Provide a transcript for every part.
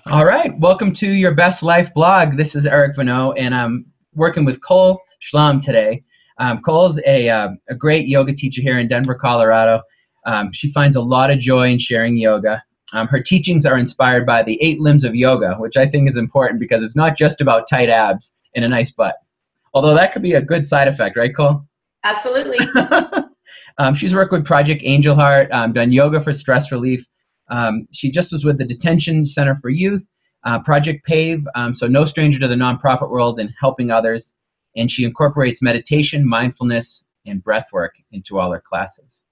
All right, welcome to your Best Life blog. This is Eric Vano, and I'm working with Cole Schlam today. Cole's a great yoga teacher here in Denver, Colorado. She finds a lot of joy in sharing yoga. Her teachings are inspired by the 8 limbs of yoga, which I think is important because it's not just about tight abs and a nice butt. Although that could be a good side effect, right, Cole? Absolutely. She's worked with Project Angel Heart, done yoga for stress relief. She just was with the Detention Center for Youth, Project PAVE, so no stranger to the nonprofit world and helping others. And she incorporates meditation, mindfulness, and breath work into all her classes.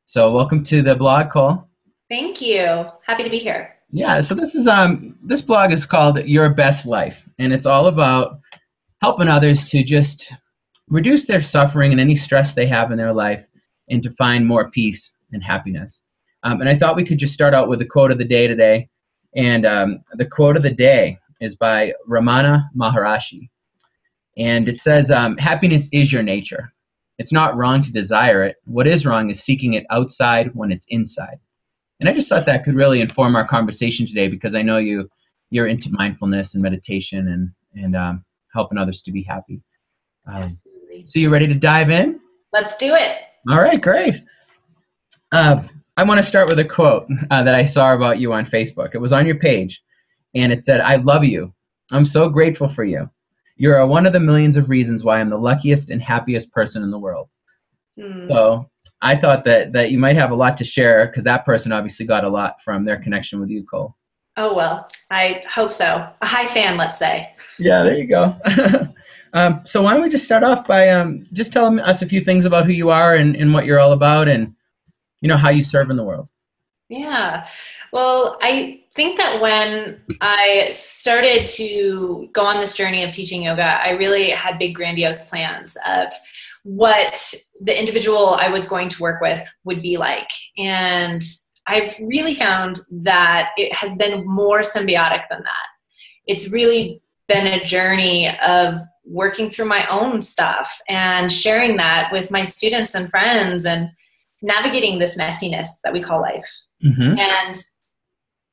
So welcome to the blog, Cole. Thank you. Happy to be here. Yeah, so this blog is called Your Best Life, and it's all about helping others to just reduce their suffering and any stress they have in their life and to find more peace and happiness. And I thought we could just start out with the quote of the day today. And the quote of the day is by Ramana Maharishi. And it says, happiness is your nature. It's not wrong to desire it. What is wrong is seeking it outside when it's inside. And I just thought that could really inform our conversation today because I know you're into mindfulness and meditation and helping others to be happy. Absolutely. So you ready to dive in? Let's do it. All right, great. I want to start with a quote that I saw about you on Facebook. It was on your page, and it said, "I love you. I'm so grateful for you. You are one of the millions of reasons why I'm the luckiest and happiest person in the world." So I thought that you might have a lot to share because that person obviously got a lot from their connection with you, Cole. Oh, well, I hope so. A high fan, let's say. Yeah, there you go. So why don't we just start off by just telling us a few things about who you are and what you're all about and how you serve in the world. Yeah. Well, I think that when I started to go on this journey of teaching yoga, I really had big grandiose plans of what the individual I was going to work with would be like. And I've really found that it has been more symbiotic than that. It's really been a journey of working through my own stuff and sharing that with my students and friends and navigating this messiness that we call life, and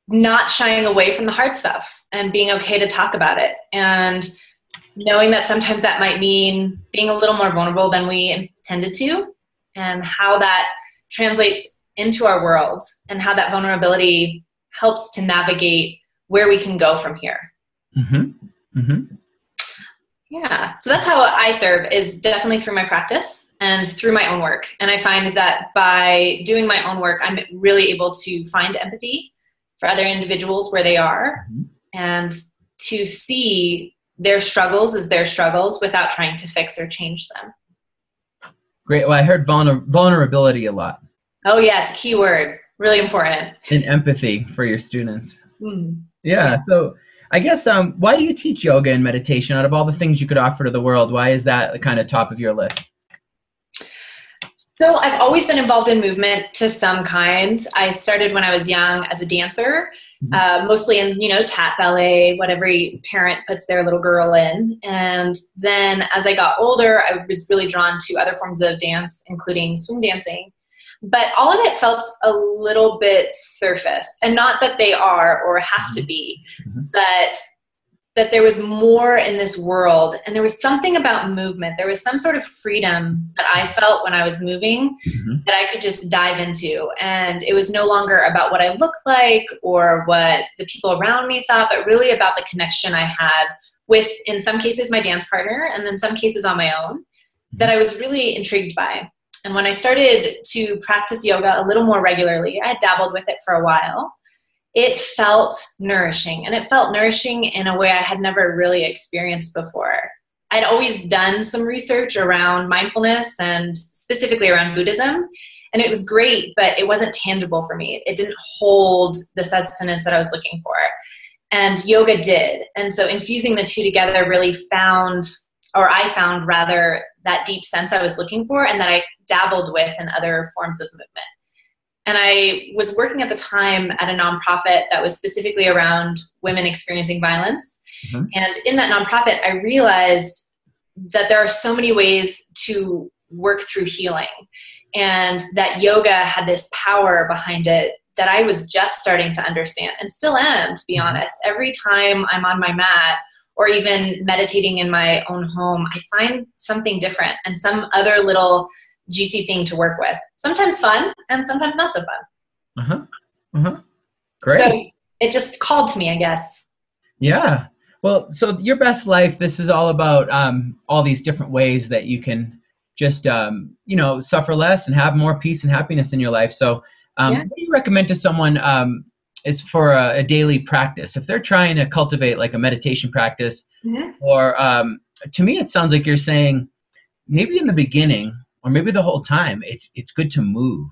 not shying away from the hard stuff and being okay to talk about it, and knowing that sometimes that might mean being a little more vulnerable than we intended to, and how that translates into our world and how that vulnerability helps to navigate where we can go from here. Yeah, so that's how I serve, is definitely through my practice and through my own work. And I find that by doing my own work, I'm really able to find empathy for other individuals where they are and to see their struggles as their struggles without trying to fix or change them. Great. Well, I heard vulnerability a lot. Oh, yeah, it's a key word. Really important. And empathy for your students. Yeah, so I guess, why do you teach yoga and meditation? Out of all the things you could offer to the world, why is that the kind of top of your list? So I've always been involved in movement to some kind. I started when I was young as a dancer, mostly in, tap ballet, what every parent puts their little girl in. And then as I got older, I was really drawn to other forms of dance, including swing dancing. But all of it felt a little bit surface, and not that they are or have to be, but that there was more in this world, and there was something about movement. There was some sort of freedom that I felt when I was moving that I could just dive into, and it was no longer about what I looked like or what the people around me thought, but really about the connection I had with, in some cases, my dance partner, and then some cases on my own, that I was really intrigued by. And when I started to practice yoga a little more regularly, I had dabbled with it for a while, it felt nourishing. And it felt nourishing in a way I had never really experienced before. I'd always done some research around mindfulness and specifically around Buddhism. And it was great, but it wasn't tangible for me. It didn't hold the sustenance that I was looking for. And yoga did. And so infusing the two together really I found rather, that deep sense I was looking for and that I dabbled with in other forms of movement. And I was working at the time at a nonprofit that was specifically around women experiencing violence. And in that nonprofit, I realized that there are so many ways to work through healing, and that yoga had this power behind it that I was just starting to understand, and still am, to be honest. Every time I'm on my mat or even meditating in my own home, I find something different and some other little juicy thing to work with. Sometimes fun and sometimes not so fun. Great. So it just called to me, I guess. Yeah. Well, so your best life, this is all about all these different ways that you can just, suffer less and have more peace and happiness in your life. So what do you recommend to someone is for a daily practice? If they're trying to cultivate like a meditation practice, or to me, it sounds like you're saying maybe in the beginning or maybe the whole time, it's good to move.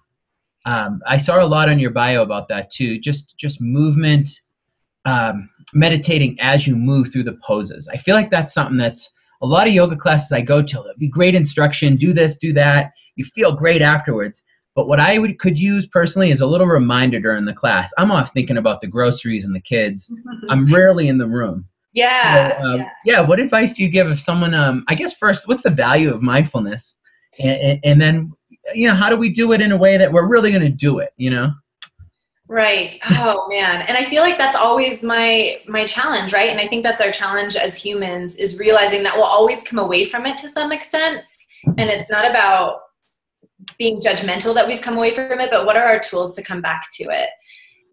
I saw a lot on your bio about that too. Just movement, meditating as you move through the poses. I feel like that's something that's a lot of yoga classes I go to. It'd be great instruction, do this, do that. You feel great afterwards. But what I could use personally is a little reminder during the class. I'm off thinking about the groceries and the kids. I'm rarely in the room. So, what advice do you give if someone, I guess first, what's the value of mindfulness? And then, how do we do it in a way that we're really going to do it, Right. Oh man. And I feel like that's always my challenge, right? And I think that's our challenge as humans, is realizing that we'll always come away from it to some extent. And it's not about being judgmental that we've come away from it, but what are our tools to come back to it?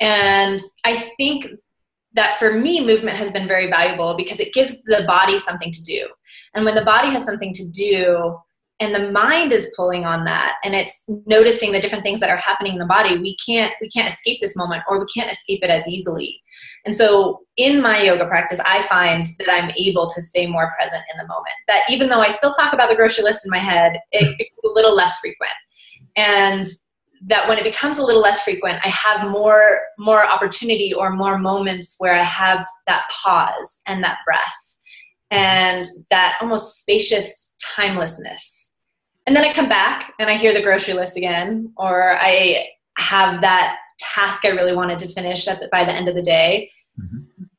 And I think that for me, movement has been very valuable because it gives the body something to do. And when the body has something to do and the mind is pulling on that and it's noticing the different things that are happening in the body, we can't escape this moment, or we can't escape it as easily. And so in my yoga practice, I find that I'm able to stay more present in the moment. That even though I still talk about the grocery list in my head, it becomes a little less frequent. And that when it becomes a little less frequent, I have more opportunity or more moments where I have that pause and that breath and that almost spacious timelessness. And then I come back and I hear the grocery list again, or I have that task I really wanted to finish by the end of the day.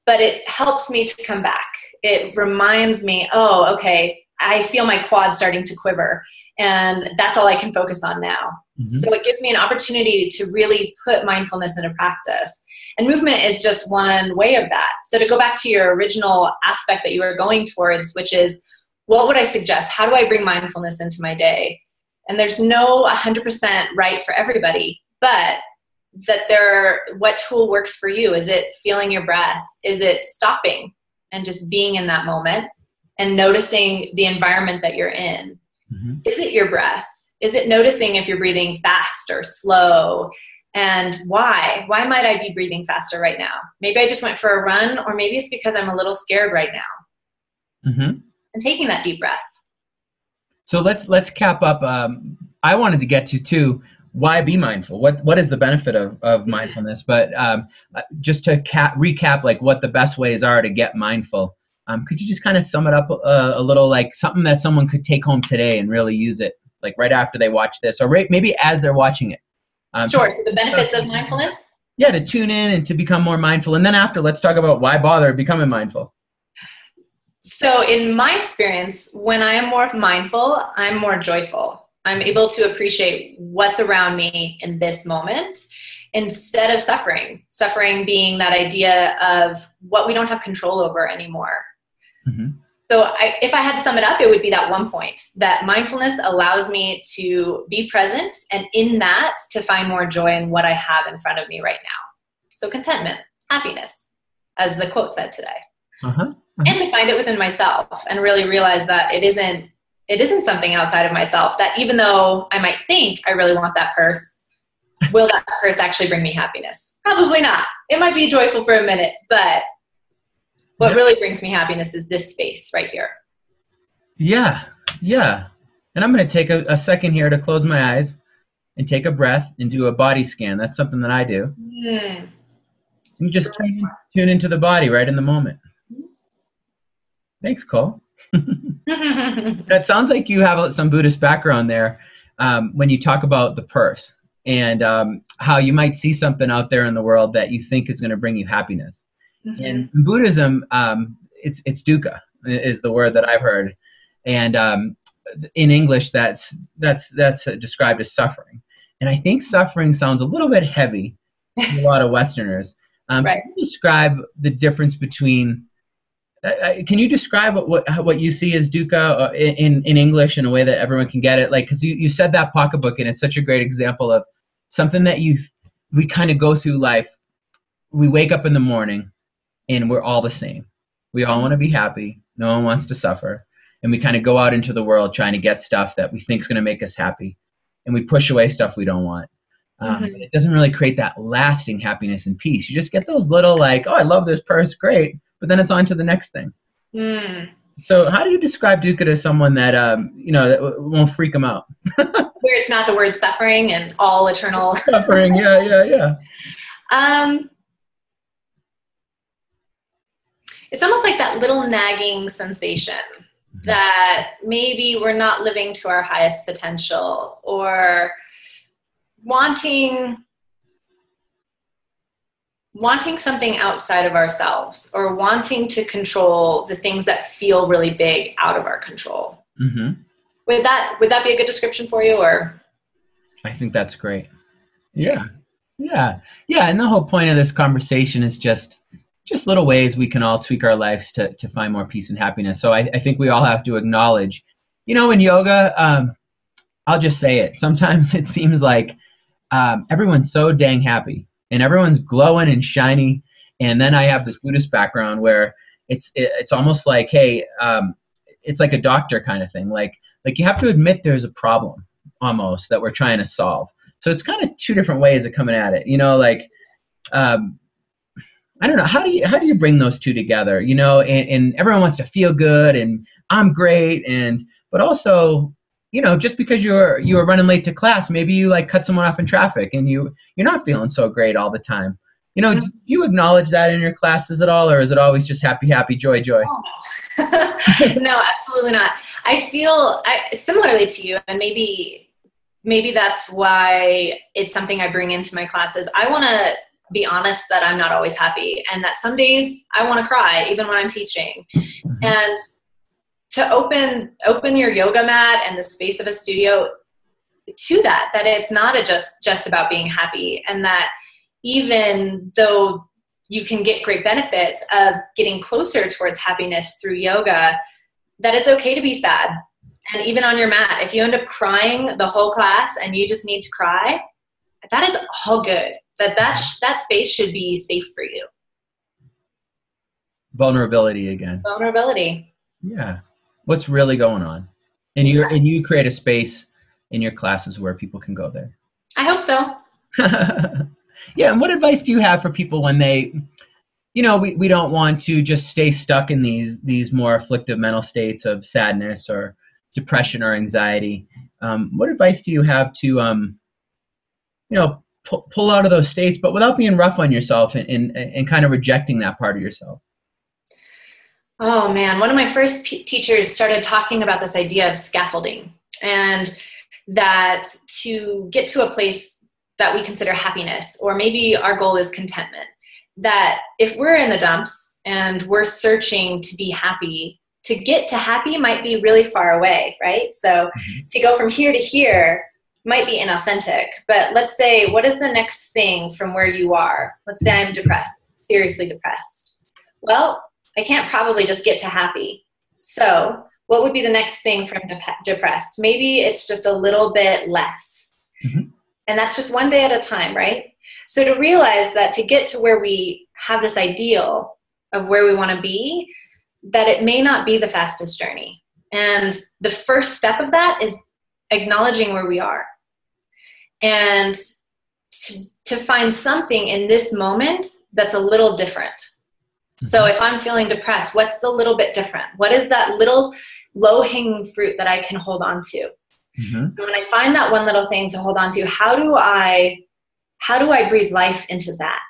But it helps me to come back. It reminds me, oh, okay, I feel my quad starting to quiver, and that's all I can focus on now. So it gives me an opportunity to really put mindfulness into practice. And movement is just one way of that. So to go back to your original aspect that you were going towards, which is, what would I suggest? How do I bring mindfulness into my day? And there's no 100% right for everybody, but what tool works for you? Is it feeling your breath? Is it stopping and just being in that moment and noticing the environment that you're in? Is it your breath? Is it noticing if you're breathing fast or slow? And why? Why might I be breathing faster right now? Maybe I just went for a run, or maybe it's because I'm a little scared right now. And taking that deep breath. So let's cap up. I wanted to get to too, why be mindful? What is the benefit of mindfulness? But just to recap, like what the best ways are to get mindful. Could you just kind of sum it up a little, like something that someone could take home today and really use it, like right after they watch this, or maybe as they're watching it? Sure. So the benefits of mindfulness? Yeah, to tune in and to become more mindful. And then after, let's talk about why bother becoming mindful. So in my experience, when I am more mindful, I'm more joyful. I'm able to appreciate what's around me in this moment instead of suffering. Suffering being that idea of what we don't have control over anymore. So if I had to sum it up, it would be that one point, that mindfulness allows me to be present, and in that to find more joy in what I have in front of me right now. So contentment, happiness, as the quote said today. And to find it within myself and really realize that it isn't something outside of myself, that even though I might think I really want that purse, will that purse actually bring me happiness? Probably not. It might be joyful for a minute, but what really brings me happiness is this space right here. Yeah. And I'm going to take a second here to close my eyes and take a breath and do a body scan. That's something that I do. You just tune into the body right in the moment. Thanks, Cole. That sounds like you have some Buddhist background there when you talk about the purse and how you might see something out there in the world that you think is going to bring you happiness. And in Buddhism, it's Duka is the word that I've heard. And in English, that's described as suffering. And I think suffering sounds a little bit heavy to a lot of Westerners. Right. Can you describe the difference between, can you describe what you see as Duka in English in a way that everyone can get it? Like, because you said that pocketbook, and it's such a great example of something that we kind of go through life. We wake up in the morning and we're all the same. We all want to be happy. No one wants to suffer. And we kind of go out into the world trying to get stuff that we think is going to make us happy. And we push away stuff we don't want. But it doesn't really create that lasting happiness and peace. You just get those little like, oh, I love this purse, great. But then it's on to the next thing. So how do you describe Duka to someone that, that won't freak them out? Where it's not the word suffering and all eternal. Suffering, yeah. It's almost like that little nagging sensation that maybe we're not living to our highest potential, or wanting something outside of ourselves, or wanting to control the things that feel really big out of our control. Would that be a good description for you? Or I think that's great. Yeah. And the whole point of this conversation is just little ways we can all tweak our lives to find more peace and happiness. So I think we all have to acknowledge, in yoga, I'll just say it. Sometimes it seems like everyone's so dang happy and everyone's glowing and shiny. And then I have this Buddhist background where it's almost like, hey, it's like a doctor kind of thing. Like you have to admit there's a problem almost that we're trying to solve. So it's kind of two different ways of coming at it. I don't know. How do you bring those two together? And everyone wants to feel good and I'm great. But also, just because you were running late to class, maybe you like cut someone off in traffic and you're not feeling so great all the time. Do you acknowledge that in your classes at all? Or is it always just happy, happy, joy, joy? Oh, no. No, absolutely not. I feel similarly to you, and maybe that's why it's something I bring into my classes. I want to be honest that I'm not always happy, and that some days I want to cry even when I'm teaching. And to open your yoga mat and the space of a studio to that it's not just about being happy, and that even though you can get great benefits of getting closer towards happiness through yoga, that it's okay to be sad. And even on your mat, if you end up crying the whole class and you just need to cry, that is all good. That space should be safe for you. Vulnerability again. Vulnerability. Yeah. What's really going on? And you create a space in your classes where people can go there. I hope so. Yeah. And what advice do you have for people when they, we don't want to just stay stuck in these more afflictive mental states of sadness or depression or anxiety? What advice do you have to, pull out of those states, but without being rough on yourself and kind of rejecting that part of yourself? Oh man, one of my first teachers started talking about this idea of scaffolding, and that to get to a place that we consider happiness, or maybe our goal is contentment, that if we're in the dumps and we're searching to be happy, to get to happy might be really far away, right? So to go from here to here might be inauthentic. But let's say, what is the next thing from where you are? Let's say I'm depressed, seriously depressed. Well, I can't probably just get to happy. So what would be the next thing from depressed? Maybe it's just a little bit less. And that's just one day at a time, right? So to realize that to get to where we have this ideal of where we want to be, that it may not be the fastest journey. And the first step of that is acknowledging where we are. And to find something in this moment that's a little different. So if I'm feeling depressed, what's the little bit different? What is that little low-hanging fruit that I can hold on to? And when I find that one little thing to hold on to, how do I breathe life into that?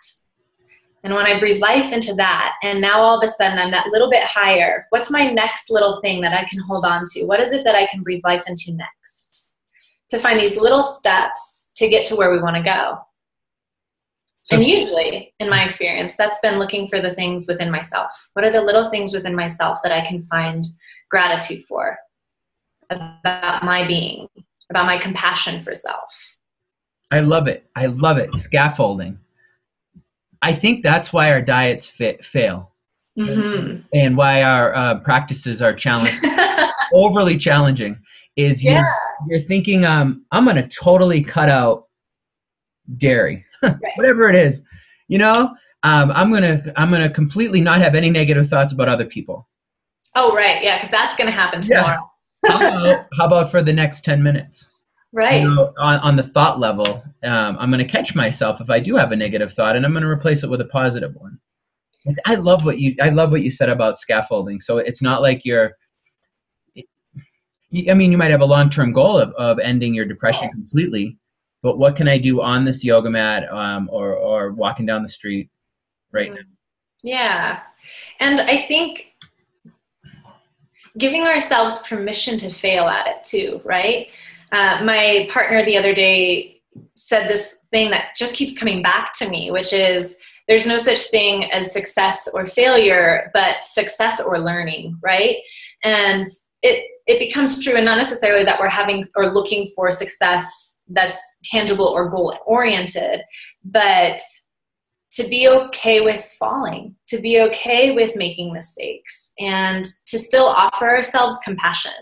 And when I breathe life into that, and now all of a sudden I'm that little bit higher, what's my next little thing that I can hold on to? What is it that I can breathe life into next? To find these little steps to get to where we want to go. And usually, in my experience, that's been looking for the things within myself. What are the little things within myself that I can find gratitude for? About my being, about my compassion for self. I love it. Scaffolding. I think that's why our diets fail, Mm-hmm. and why our practices are overly challenging. Is Yeah. you're thinking, I'm going to totally cut out dairy, Right. whatever it is, you know. I'm gonna completely not have any negative thoughts about other people. Oh, right. Yeah, because that's going to happen Yeah. tomorrow. How about for the next 10 minutes? Right. On the thought level, I'm going to catch myself if I do have a negative thought, and I'm going to replace it with a positive one. I love what you said about scaffolding. So it's not like I mean, you might have a long-term goal of ending your depression completely, but what can I do on this yoga mat, or walking down the street right now? Yeah. And I think giving ourselves permission to fail at it too, right? My partner the other day said this thing that just keeps coming back to me, which is there's no such thing as success or failure, but success or learning, right? And it becomes true, and not necessarily that we're having or looking for success that's tangible or goal oriented, but to be okay with falling, to be okay with making mistakes, and to still offer ourselves compassion.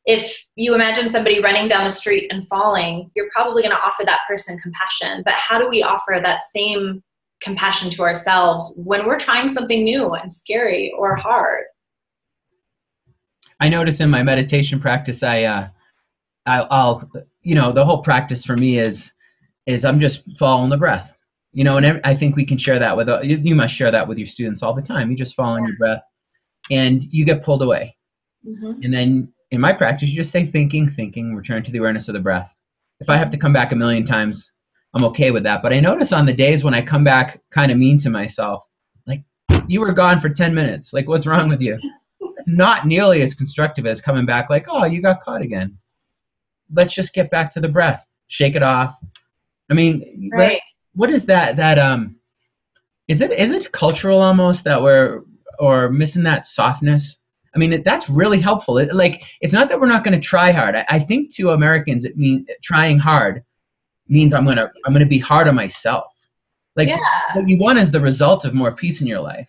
If you imagine somebody running down the street and falling, you're probably going to offer that person compassion. But how do we offer that same compassion to ourselves when we're trying something new and scary or hard? I notice in my meditation practice, I'll the whole practice for me is I'm just following the breath. And I think we can share that with you must share that with your students all the time. You just follow your breath, and you get pulled away. Mm-hmm. And then in my practice, you just say thinking, return to the awareness of the breath. If I have to come back a million times, I'm okay with that. But I notice on the days when I come back kind of mean to myself, like, you were gone for 10 minutes. Like, what's wrong with you? It's not nearly as constructive as coming back like, oh, you got caught again. Let's just get back to the breath. Shake it off. I mean, Right. what is that is it cultural almost that or missing that softness? I mean, that's really helpful. It's not that we're not going to try hard. I think to Americans, it means trying hard means I'm gonna be hard on myself. Like, what you want is the result of more peace in your life.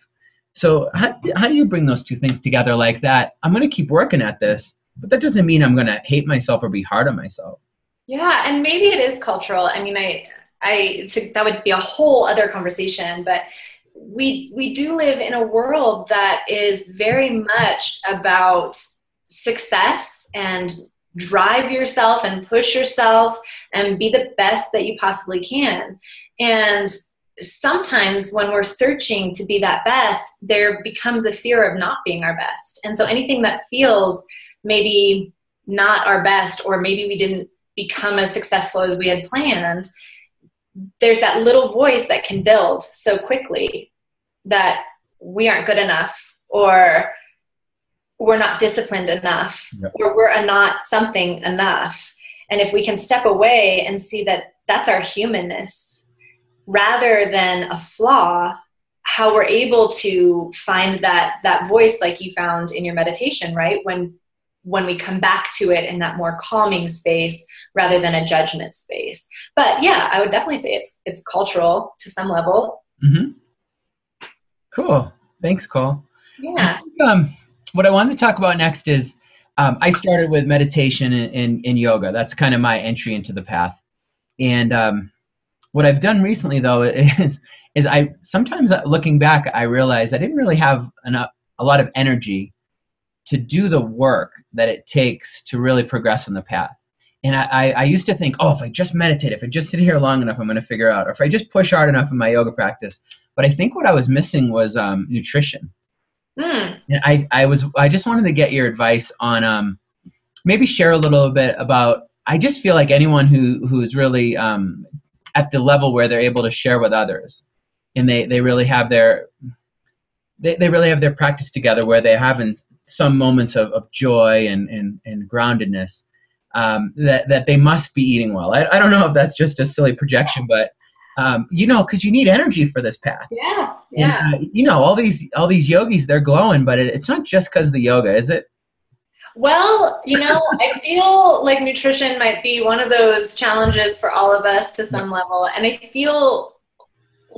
So how do you bring those two things together like that? I'm going to keep working at this, but that doesn't mean I'm going to hate myself or be hard on myself. Yeah, and maybe it is cultural. I mean, that would be a whole other conversation, but we do live in a world that is very much about success and drive yourself and push yourself and be the best that you possibly can. And sometimes when we're searching to be that best, there becomes a fear of not being our best. And so anything that feels maybe not our best, or maybe we didn't become as successful as we had planned, there's that little voice that can build so quickly that we aren't good enough, or we're not disciplined enough, or we're not something enough. And if we can step away and see that that's our humanness rather than a flaw, how we're able to find that voice like you found in your meditation, right? When we come back to it in that more calming space rather than a judgment space. But yeah, I would definitely say it's cultural to some level. Mm-hmm. Cool. Thanks, Cole. Yeah. What I wanted to talk about next is I started with meditation and yoga. That's kind of my entry into the path. And what I've done recently, though, is I sometimes, looking back, I realize I didn't really have a lot of energy to do the work that it takes to really progress on the path. And I used to think, oh, if I just meditate, if I just sit here long enough, I'm going to figure out, or if I just push hard enough in my yoga practice. But I think what I was missing was nutrition. And I just wanted to get your advice on maybe share a little bit about, I just feel like anyone who's really at the level where they're able to share with others, and they really have their practice together, where they're having some moments of joy and groundedness, that they must be eating well. I don't know if that's just a silly projection, but because you need energy for this path. Yeah. And, all these yogis, they're glowing, but it's not just because of the yoga, is it? Well, I feel like nutrition might be one of those challenges for all of us to some level. And I feel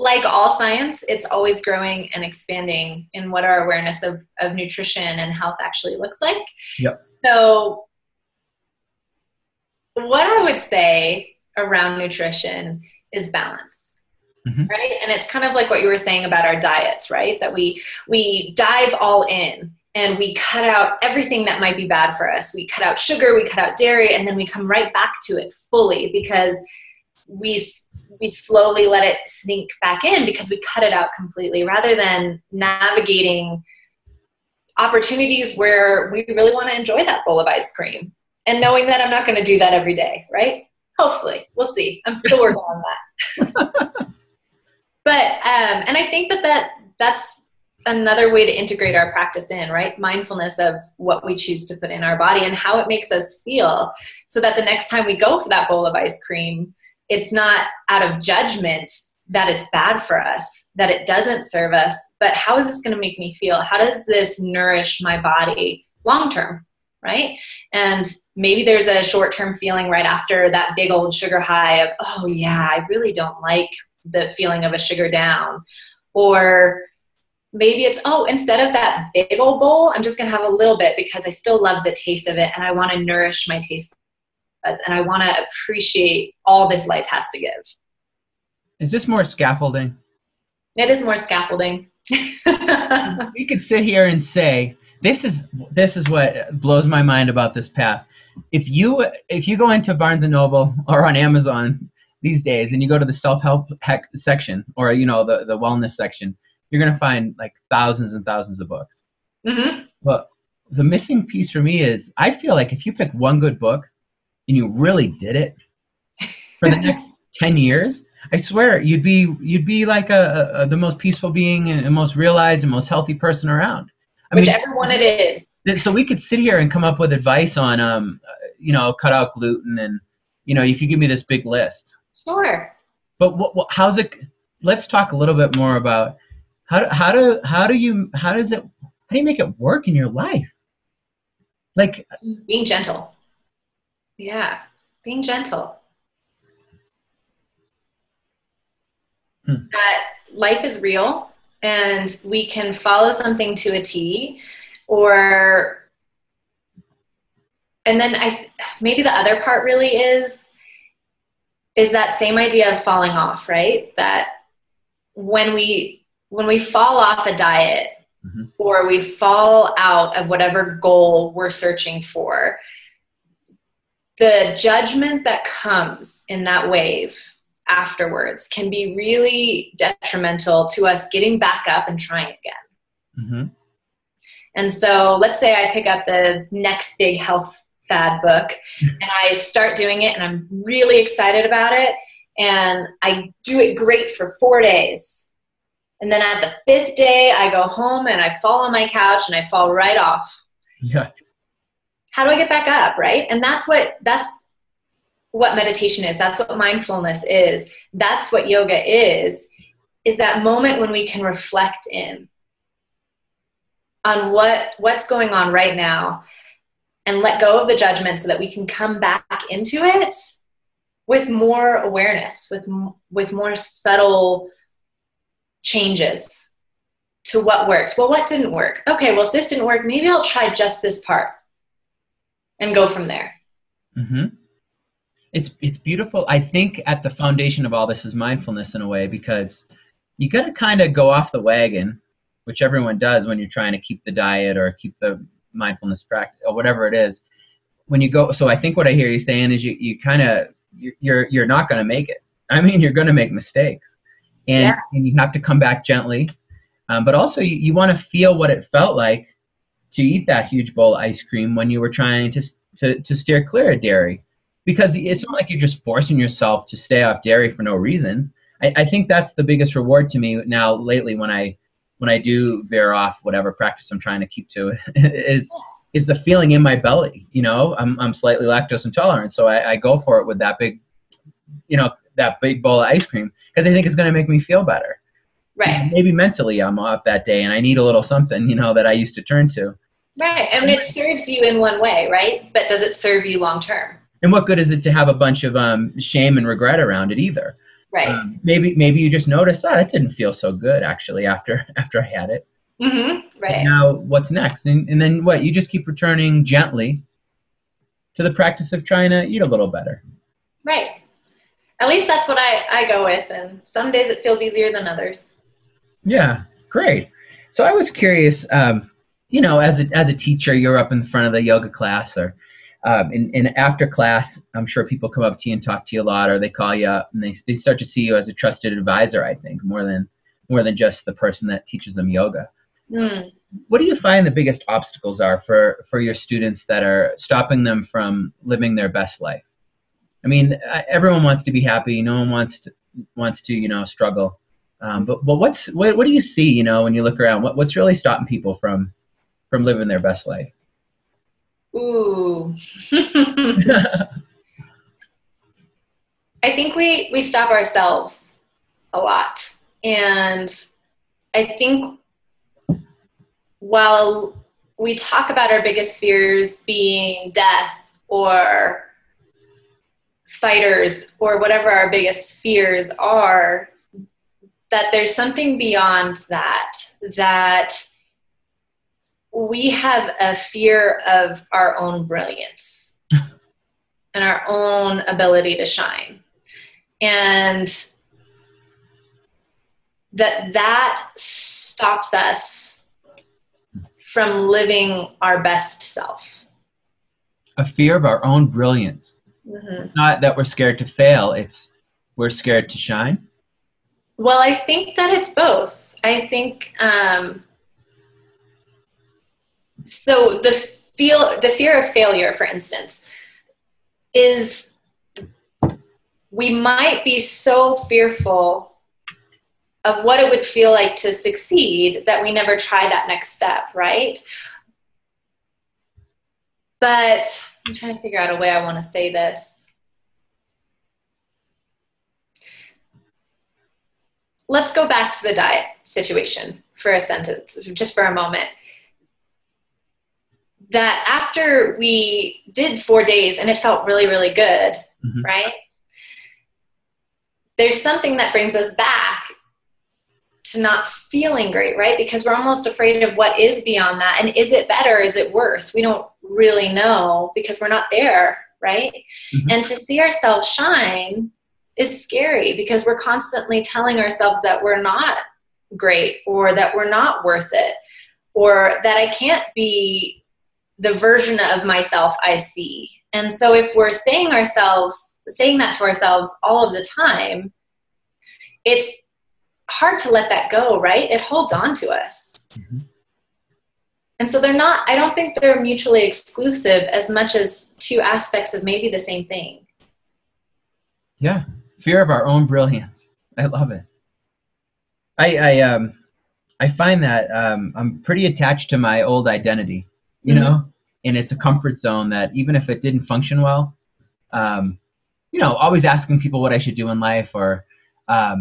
like all science, it's always growing and expanding in what our awareness of nutrition and health actually looks like. Yep. So what I would say around nutrition is balance, right? And it's kind of like what you were saying about our diets, right? That we dive all in and we cut out everything that might be bad for us. We cut out sugar, we cut out dairy, and then we come right back to it fully because we slowly let it sink back in because we cut it out completely, rather than navigating opportunities where we really want to enjoy that bowl of ice cream and knowing that I'm not going to do that every day, right? Hopefully. We'll see. I'm still working on that. But, and I think that's another way to integrate our practice in, right? Mindfulness of what we choose to put in our body and how it makes us feel, so that the next time we go for that bowl of ice cream, it's not out of judgment that it's bad for us, that it doesn't serve us, but how is this going to make me feel? How does this nourish my body long-term, right? And maybe there's a short-term feeling right after that big old sugar high of, oh yeah, I really don't like the feeling of a sugar down. Or maybe it's, oh, instead of that big old bowl, I'm just going to have a little bit because I still love the taste of it and I want to nourish my taste buds and I want to appreciate all this life has to give. Is this more scaffolding? It is more scaffolding. We could sit here and say, this is what blows my mind about this path. If you go into Barnes and Noble or on Amazon these days and you go to the self-help section or the wellness section, you're going to find like thousands and thousands of books. Mm-hmm. But the missing piece for me is I feel like if you pick one good book and you really did it for the next 10 years, I swear you'd be like the most peaceful being and most realized and most healthy person around. Whichever one it is. So we could sit here and come up with advice on, cut out gluten and, you could give me this big list. Sure. But how's it? Let's talk a little bit more about how do you make it work in your life? Like being gentle. Yeah, being gentle. That life is real and we can follow something to a T, and then maybe the other part really is that same idea of falling off, right? That when we fall off a diet, mm-hmm. or we fall out of whatever goal we're searching for, the judgment that comes in that wave afterwards can be really detrimental to us getting back up and trying again. Mm-hmm. And so let's say I pick up the next big health fad book and I start doing it and I'm really excited about it and I do it great for 4 days. And then at the 5th day, I go home and I fall on my couch and I fall right off. Yeah. How do I get back up, right? And that's what meditation is. That's what mindfulness is. That's what yoga is that moment when we can reflect in on what's going on right now and let go of the judgment so that we can come back into it with more awareness, with more subtle changes to what worked. Well, what didn't work? Okay, well, if this didn't work, maybe I'll try just this part and go from there. Mm-hmm. It's beautiful. I think at the foundation of all this is mindfulness in a way, because you got to kind of go off the wagon, which everyone does when you're trying to keep the diet or keep the mindfulness practice or whatever it is. When you go, so I think what I hear you saying is you're not going to make it. I mean, you're going to make mistakes, and you have to come back gently. But also you want to feel what it felt like to eat that huge bowl of ice cream when you were trying to steer clear of dairy. Because it's not like you're just forcing yourself to stay off dairy for no reason. I think that's the biggest reward to me now lately when I do veer off whatever practice I'm trying to keep to is the feeling in my belly. I'm slightly lactose intolerant, so I go for it with that big bowl of ice cream because I think it's going to make me feel better. Right. Maybe mentally I'm off that day and I need a little something, that I used to turn to. Right. And it serves you in one way, right? But does it serve you long term? And what good is it to have a bunch of shame and regret around it either? Right. Maybe you just noticed, oh, it didn't feel so good actually after I had it. And Right. now what's next? And then what? You just keep returning gently to the practice of trying to eat a little better. Right. At least that's what I go with. And some days it feels easier than others. Yeah, great. So I was curious, as a teacher, you're up in front of the yoga class, or in after class, I'm sure people come up to you and talk to you a lot, or they call you up and they start to see you as a trusted advisor, I think, more than just the person that teaches them yoga. Mm. What do you find the biggest obstacles are for your students that are stopping them from living their best life? I mean, everyone wants to be happy. No one wants to struggle. But what do you see, when you look around? What's really stopping people from living their best life? Ooh. I think we stop ourselves a lot. And I think while we talk about our biggest fears being death or spiders or whatever our biggest fears are, that there's something beyond that we have a fear of our own brilliance and our own ability to shine. And that stops us from living our best self. A fear of our own brilliance. It's not that we're scared to fail, it's we're scared to shine. Well, I think that it's both. I think so the fear of failure, for instance, is we might be so fearful of what it would feel like to succeed that we never try that next step, right? But I'm trying to figure out a way I want to say this. Let's go back to the diet situation for a sentence, just for a moment. That after we did 4 days and it felt really, really good, right? There's something that brings us back to not feeling great, right? Because we're almost afraid of what is beyond that. And is it better? Is it worse? We don't really know because we're not there, right? And to see ourselves shine is scary because we're constantly telling ourselves that we're not great or that we're not worth it or that I can't be the version of myself I see. And so if we're saying that to ourselves all of the time, it's hard to let that go, right? It holds on to us. And so I don't think they're mutually exclusive as much as two aspects of maybe the same thing. Yeah. Fear of our own brilliance. I love it. I find that I'm pretty attached to my old identity, and it's a comfort zone that even if it didn't function well, always asking people what I should do in life, or I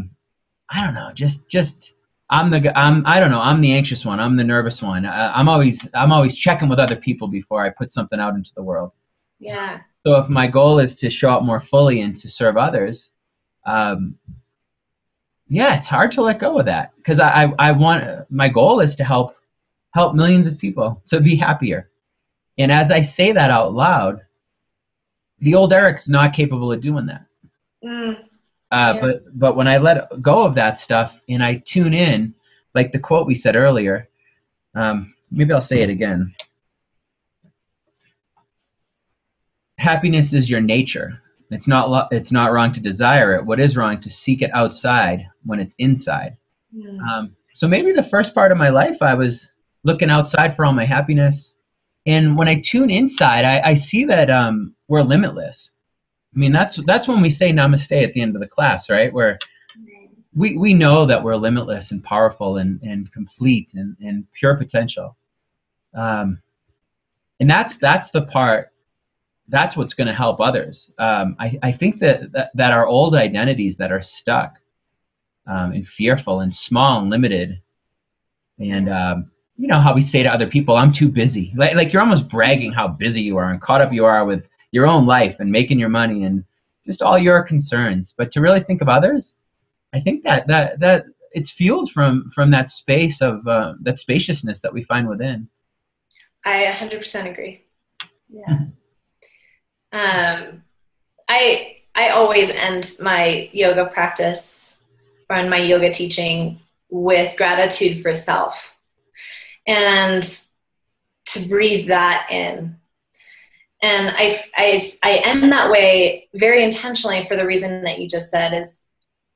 don't know, just I'm the anxious one. I'm the nervous one. I'm always checking with other people before I put something out into the world. Yeah. So if my goal is to show up more fully and to serve others, it's hard to let go of that because I want, my goal is to help millions of people to be happier. And as I say that out loud, the old Eric's not capable of doing that. But when I let go of that stuff and I tune in, like the quote we said earlier, maybe I'll say it again. Happiness is your nature. It's not wrong to desire it. What is wrong to seek it outside when it's inside. So maybe the first part of my life, I was looking outside for all my happiness. And when I tune inside, I see that we're limitless. I mean, that's when we say namaste at the end of the class, right? Where we know that we're limitless and powerful and complete and pure potential. And that's the part. That's what's going to help others. I think that our old identities that are stuck and fearful and small and limited, and how we say to other people, "I'm too busy." Like you're almost bragging how busy you are and caught up you are with your own life and making your money and just all your concerns, but to really think of others. I think that it's fueled from that space of that spaciousness that we find within. I 100% agree. Yeah. I always end my yoga practice or my yoga teaching with gratitude for self, and to breathe that in. And I end that way very intentionally for the reason that you just said, is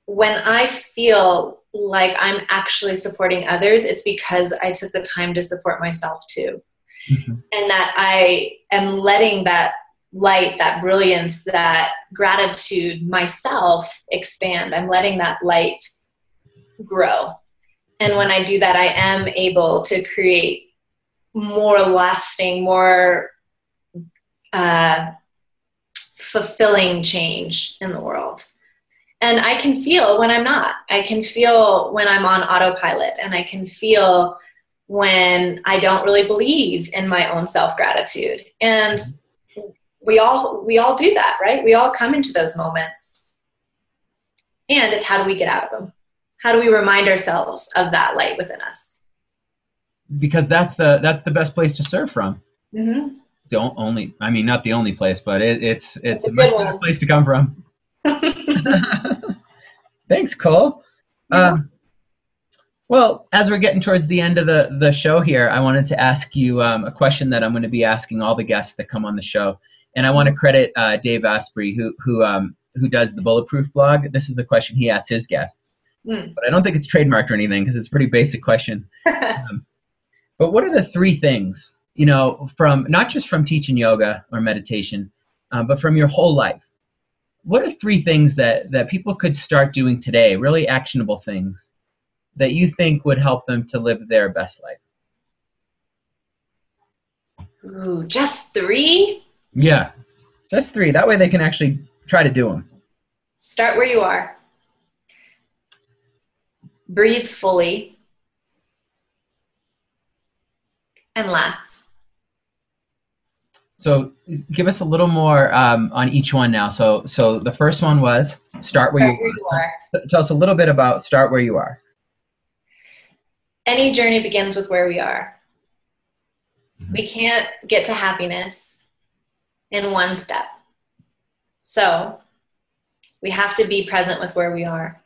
when I feel like I'm actually supporting others, it's because I took the time to support myself too. Mm-hmm. And that I am letting that light, that brilliance, that gratitude myself expand. I'm letting that light grow. And when I do that, I am able to create more lasting, more fulfilling change in the world. And I can feel when I'm not. I can feel when I'm on autopilot, and I can feel when I don't really believe in my own self-gratitude. And we all do that, right? We all come into those moments. And it's how do we get out of them? How do we remind ourselves of that light within us? Because that's the best place to serve from. Mm-hmm. The only, I mean, not the only place, but it's a much better place to come from. Thanks, Cole. Well, as we're getting towards the end of the show here, I wanted to ask you a question that I'm going to be asking all the guests that come on the show, and I want to credit Dave Asprey, who does the Bulletproof blog. This is the question he asks his guests, but I don't think it's trademarked or anything because it's a pretty basic question. But what are the three things, from not just from teaching yoga or meditation, but from your whole life? What are three things that people could start doing today, really actionable things, that you think would help them to live their best life? Ooh, just three? Yeah, just three. That way they can actually try to do them. Start where you are. Breathe fully. And laugh. So give us a little more on each one now. So the first one was start where you are. Tell us a little bit about start where you are. Any journey begins with where we are. Mm-hmm. We can't get to happiness in one step. So we have to be present with where we are.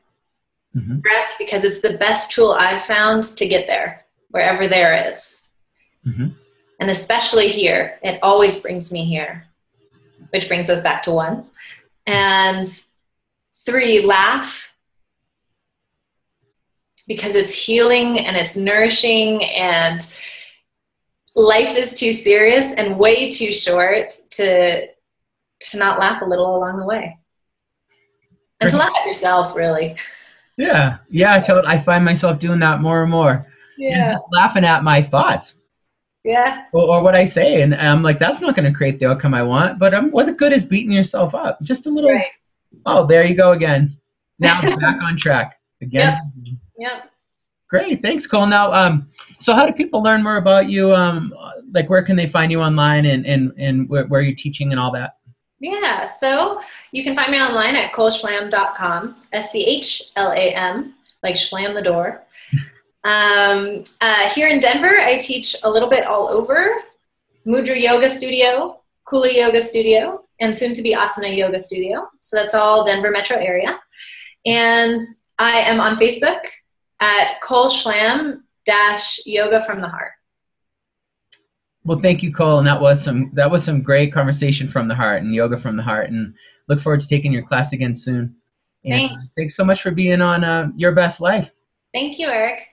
Mm-hmm. Correct? Because it's the best tool I've found to get there, wherever there is. Mm-hmm. And especially here, it always brings me here, which brings us back to 1. And 3, laugh, because it's healing and it's nourishing, and life is too serious and way too short to not laugh a little along the way. And to laugh at yourself, really. Yeah, I find myself doing that more and more. Yeah. And laughing at my thoughts. Yeah. Or what I say, and I'm like, that's not going to create the outcome I want. But what good is beating yourself up? Just a little. Right. Oh, there you go again. Now I'm back on track again. Yep. Great, thanks, Cole. Now, so how do people learn more about you? Like, where can they find you online, and where you're teaching and all that? Yeah, so you can find me online at coleschlam.com. SCHLAM, like Schlam the door. Here in Denver, I teach a little bit all over. Mudra Yoga Studio, Kula Yoga Studio, and soon to be Asana Yoga Studio. So that's all Denver metro area. And I am on Facebook at Cole Schlam -Yoga from the Heart. Well, thank you, Cole. And that was some great conversation from the heart and yoga from the heart. And look forward to taking your class again soon. And thanks. Thanks so much for being on Your Best Life. Thank you, Eric.